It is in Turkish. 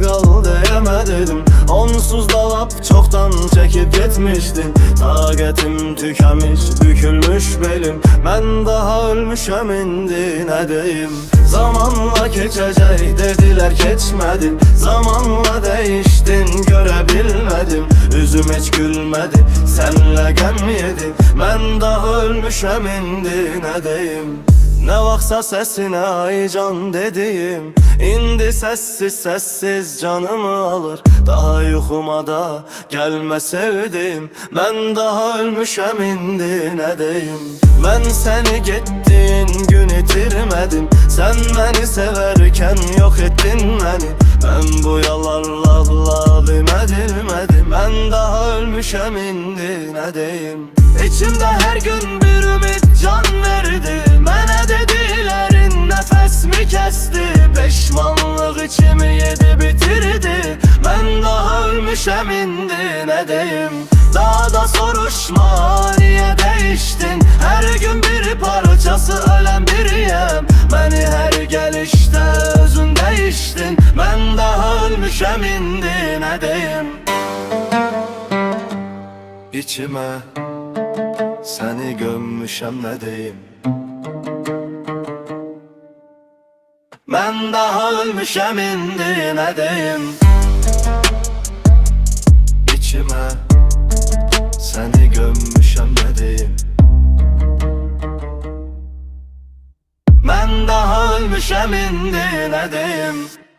kal diyemedim. Onsuz da lap çoktan çekip gitmiştin. Taqetim tükenmiş, bükülmüş belim. Ben daha ölmüşem indi, ne deyim. Zamanla geçecek dediler, geçmedi. Zamanla değiştin, görebilmedim. Üzüm hiç gülmedi, senle gem yedi. Ben daha ölmüşem indi, ne deyim. Ne vaksa sesine ay can dediğim, indi sessiz sessiz canımı alır. Daha yuxuma da gelme sevdiğim. Ben daha ölmüşem indi, ne deyim. Ben seni gittiğin gün itirmedim. Sen beni severken yok ettin beni. Ben bu yalanla lazım edilmedim. Ben daha ölmüşem indi, ne deyim. İçimde her gün bir ümit can verdi. Mənə dedilerin nefes mi kesti? Peşmanlık içimi yedi bitirdi. Ben daha ölmüşem indi, ne deyim. Daha da soruşma niye değiştin. Her gün bir parçası ölen biriyim. Beni her gelişte özün değiştin. Ben daha ölmüşem indi, ne deyim. İçime seni gömmüşem, ne deyim. Ben daha ölmüşem indi, ne deyim. İçime seni gömmüşem, ne deyim. Ben daha ölmüşem indi, ne deyim.